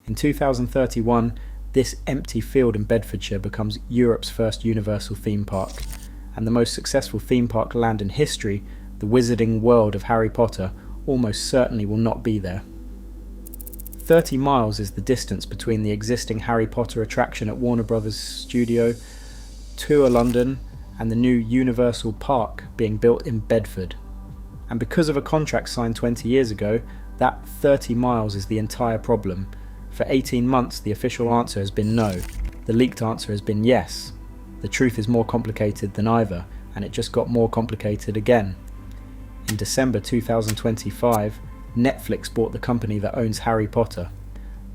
In 2031, this empty field in Bedfordshire becomes Europe's first universal theme park, and the most successful theme park land in history, the wizarding world of Harry Potter, almost certainly will not be there. 30 miles is the distance between the existing Harry Potter attraction at Warner Brothers Studio, Tour London, and the new Universal Park being built in Bedford. And because of a contract signed 20 years ago, that 30 miles is the entire problem. For 18 months the official answer has been no, the leaked answer has been yes. The truth is more complicated than either, and it just got more complicated again. In December 2025, Netflix bought the company that owns Harry Potter.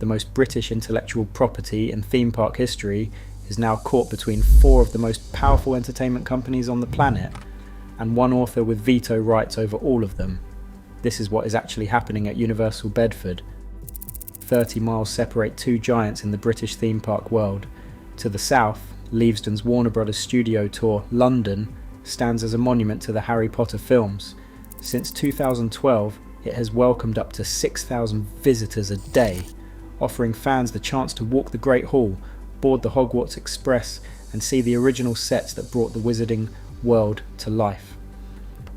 The most British intellectual property in theme park history is now caught between four of the most powerful entertainment companies on the planet, and one author with veto rights over all of them. This is what is actually happening at Universal Bedford. 30 miles separate two giants in the British theme park world. To the south, Leavesden's Warner Brothers Studio Tour London stands as a monument to the Harry Potter films. Since 2012, it has welcomed up to 6,000 visitors a day, offering fans the chance to walk the Great Hall, board the Hogwarts Express, and see the original sets that brought the wizarding world to life.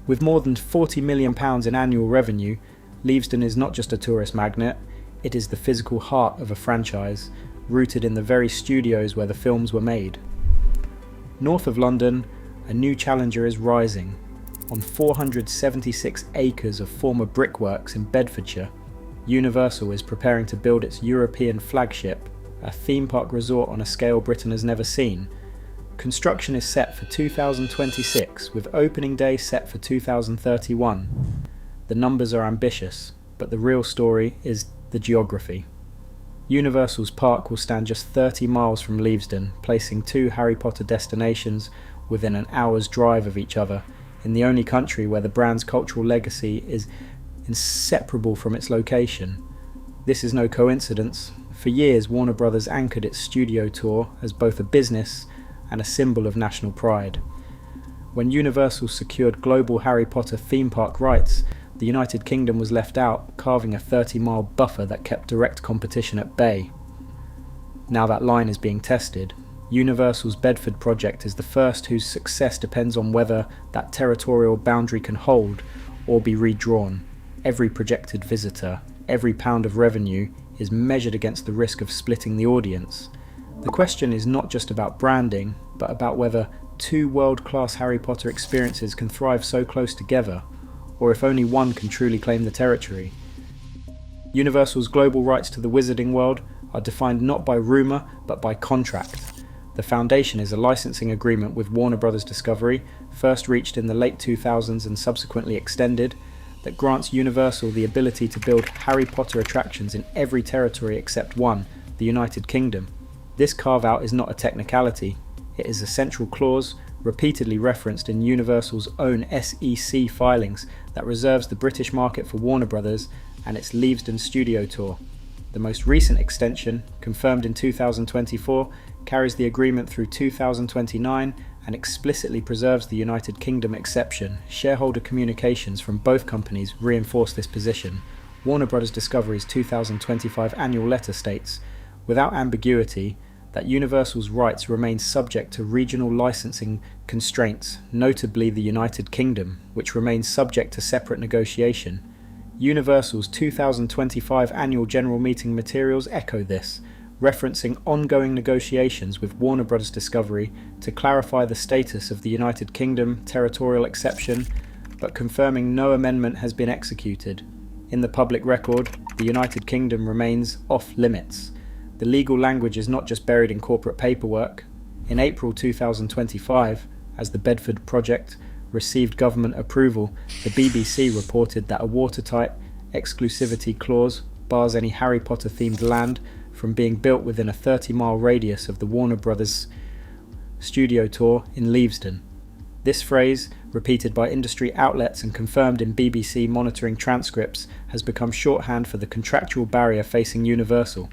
With more than £40 million in annual revenue, Leavesden is not just a tourist magnet, it is the physical heart of a franchise, rooted in the very studios where the films were made. North of London, a new challenger is rising. On 476 acres of former brickworks in Bedfordshire, Universal is preparing to build its European flagship, a theme park resort on a scale Britain has never seen. Construction is set for 2026, with opening day set for 2031. The numbers are ambitious, but the real story is the geography. Universal's park will stand just 30 miles from Leavesden, placing two Harry Potter destinations within an hour's drive of each other, in the only country where the brand's cultural legacy is inseparable from its location. This is no coincidence. For years, Warner Brothers anchored its studio tour as both a business and a symbol of national pride. When Universal secured global Harry Potter theme park rights, the United Kingdom was left out, carving a 30-mile buffer that kept direct competition at bay. Now that line is being tested. Universal's Bedford project is the first whose success depends on whether that territorial boundary can hold or be redrawn. Every projected visitor, every pound of revenue is measured against the risk of splitting the audience. The question is not just about branding, but about whether two world-class Harry Potter experiences can thrive so close together, or if only one can truly claim the territory. Universal's global rights to the wizarding world are defined not by rumour, but by contract. The foundation is a licensing agreement with Warner Brothers Discovery, first reached in the late 2000s and subsequently extended, that grants Universal the ability to build Harry Potter attractions in every territory except one, the United Kingdom. This carve-out is not a technicality, it is a central clause, repeatedly referenced in Universal's own SEC filings, that reserves the British market for Warner Brothers and its Leavesden studio tour. The most recent extension, confirmed in 2024, carries the agreement through 2029 and explicitly preserves the United Kingdom exception. Shareholder communications from both companies reinforce this position. Warner Brothers Discovery's 2025 annual letter states, without ambiguity, that Universal's rights remain subject to regional licensing constraints, notably the United Kingdom, which remains subject to separate negotiation. Universal's 2025 annual general meeting materials echo this, referencing ongoing negotiations with Warner Brothers Discovery to clarify the status of the United Kingdom territorial exception, but confirming no amendment has been executed. In the public record, the United Kingdom remains off-limits. The legal language is not just buried in corporate paperwork. In April 2025, as the Bedford project received government approval, the BBC reported that a watertight exclusivity clause bars any Harry Potter-themed land from being built within a 30-mile radius of the Warner Brothers studio tour in Leavesden. This phrase, repeated by industry outlets and confirmed in BBC monitoring transcripts, has become shorthand for the contractual barrier facing Universal.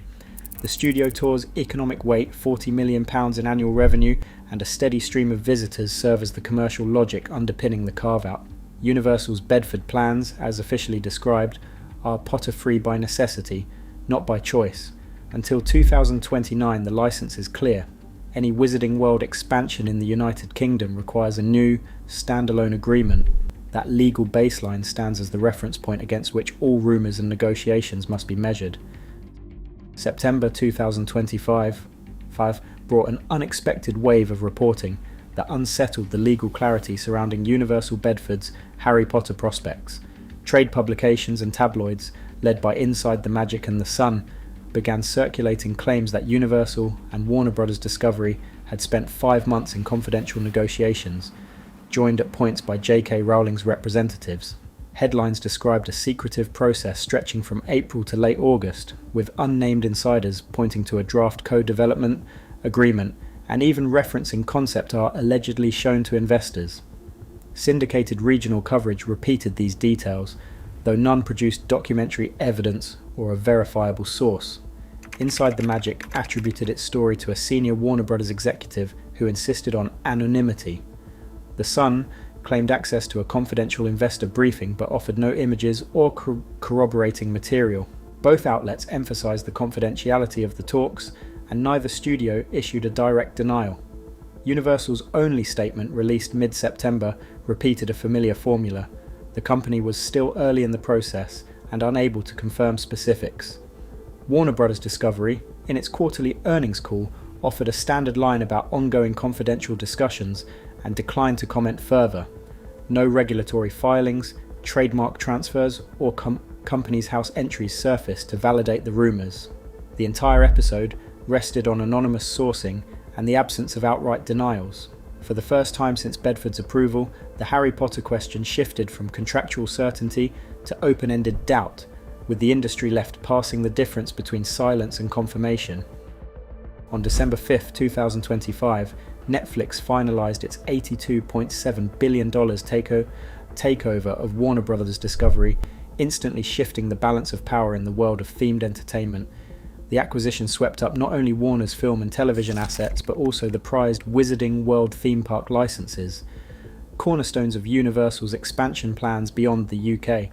The studio tour's economic weight, £40 million in annual revenue, and a steady stream of visitors serve as the commercial logic underpinning the carve-out. Universal's Bedford plans, as officially described, are Potter-free by necessity, not by choice. Until 2029, the license is clear. Any Wizarding World expansion in the United Kingdom requires a new, standalone agreement. That legal baseline stands as the reference point against which all rumours and negotiations must be measured. September 2025 brought an unexpected wave of reporting that unsettled the legal clarity surrounding Universal Bedford's Harry Potter prospects. Trade publications and tabloids, led by Inside the Magic and the Sun, began circulating claims that Universal and Warner Bros. Discovery had spent 5 months in confidential negotiations, joined at points by J.K. Rowling's representatives. Headlines described a secretive process stretching from April to late August, with unnamed insiders pointing to a draft co-development agreement and even referencing concept art allegedly shown to investors. Syndicated regional coverage repeated these details, though none produced documentary evidence or a verifiable source. Inside the Magic attributed its story to a senior Warner Bros. Executive who insisted on anonymity. The Sun claimed access to a confidential investor briefing but offered no images or corroborating material. Both outlets emphasized the confidentiality of the talks, and neither studio issued a direct denial. Universal's only statement, released mid-September, repeated a familiar formula. The company was still early in the process and unable to confirm specifics. Warner Bros. Discovery, in its quarterly earnings call, offered a standard line about ongoing confidential discussions and declined to comment further. No regulatory filings, trademark transfers, or company's house entries surfaced to validate the rumours. The entire episode rested on anonymous sourcing and the absence of outright denials. For the first time since Bedford's approval, the Harry Potter question shifted from contractual certainty to open-ended doubt, with the industry left parsing the difference between silence and confirmation. On December 5, 2025, Netflix finalised its $82.7 billion takeover of Warner Bros. Discovery, instantly shifting the balance of power in the world of themed entertainment. The acquisition swept up not only Warner's film and television assets, but also the prized Wizarding World theme park licenses, cornerstones of Universal's expansion plans beyond the UK.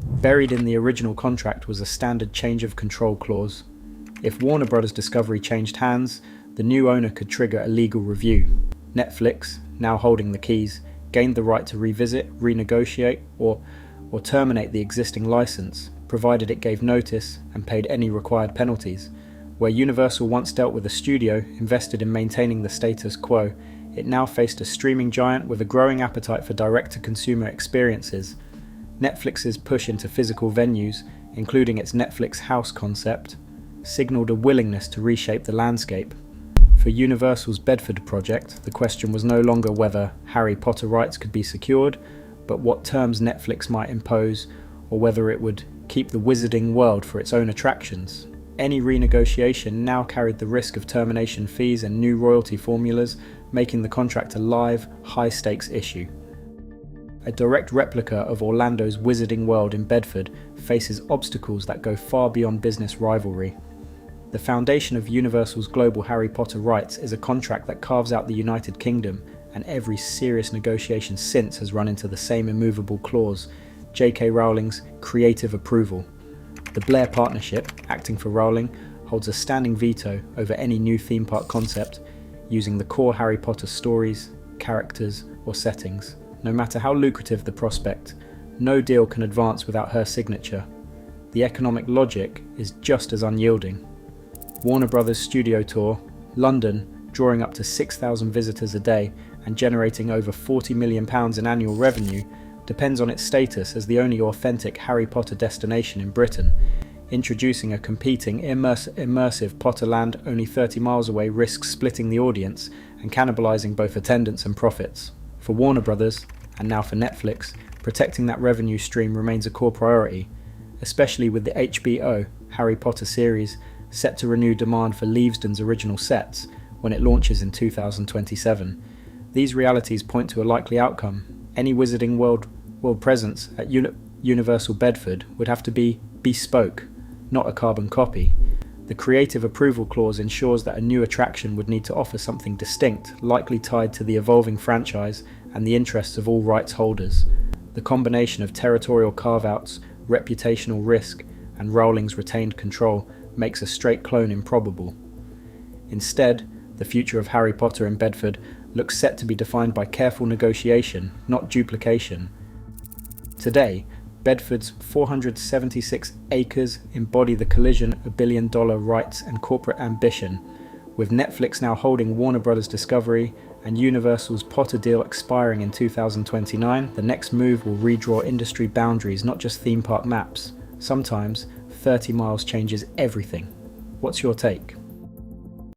Buried in the original contract was a standard change of control clause. If Warner Bros. Discovery changed hands, the new owner could trigger a legal review. Netflix, now holding the keys, gained the right to revisit, renegotiate, or terminate the existing license, provided it gave notice and paid any required penalties. Where Universal once dealt with a studio invested in maintaining the status quo, it now faced a streaming giant with a growing appetite for direct-to-consumer experiences. Netflix's push into physical venues, including its Netflix House concept, signalled a willingness to reshape the landscape. For Universal's Bedford project, the question was no longer whether Harry Potter rights could be secured, but what terms Netflix might impose, or whether it would keep the Wizarding World for its own attractions. Any renegotiation now carried the risk of termination fees and new royalty formulas, making the contract a live, high-stakes issue. A direct replica of Orlando's Wizarding World in Bedford faces obstacles that go far beyond business rivalry. The foundation of Universal's global Harry Potter rights is a contract that carves out the United Kingdom, and every serious negotiation since has run into the same immovable clause: J.K. Rowling's creative approval. The Blair Partnership, acting for Rowling, holds a standing veto over any new theme park concept using the core Harry Potter stories, characters, or settings. No matter how lucrative the prospect, no deal can advance without her signature. The economic logic is just as unyielding. Warner Bros. Studio Tour, London, drawing up to 6,000 visitors a day and generating over £40 million in annual revenue, depends on its status as the only authentic Harry Potter destination in Britain. Introducing a competing immersive Potterland only 30 miles away risks splitting the audience and cannibalising both attendance and profits. For Warner Bros., and now for Netflix, protecting that revenue stream remains a core priority, especially with the HBO Harry Potter series set to renew demand for Leavesden's original sets when it launches in 2027. These realities point to a likely outcome. Any Wizarding World presence at Universal Bedford would have to be bespoke, not a carbon copy. The creative approval clause ensures that a new attraction would need to offer something distinct, likely tied to the evolving franchise and the interests of all rights holders. The combination of territorial carve-outs, reputational risk, and Rowling's retained control makes a straight clone improbable. Instead, the future of Harry Potter in Bedford looks set to be defined by careful negotiation, not duplication. Today, Bedford's 476 acres embody the collision of billion-dollar rights and corporate ambition, with Netflix now holding Warner Bros. Discovery and Universal's Potter deal expiring in 2029. The next move will redraw industry boundaries, not just theme park maps. Sometimes 30 miles changes everything. What's your take?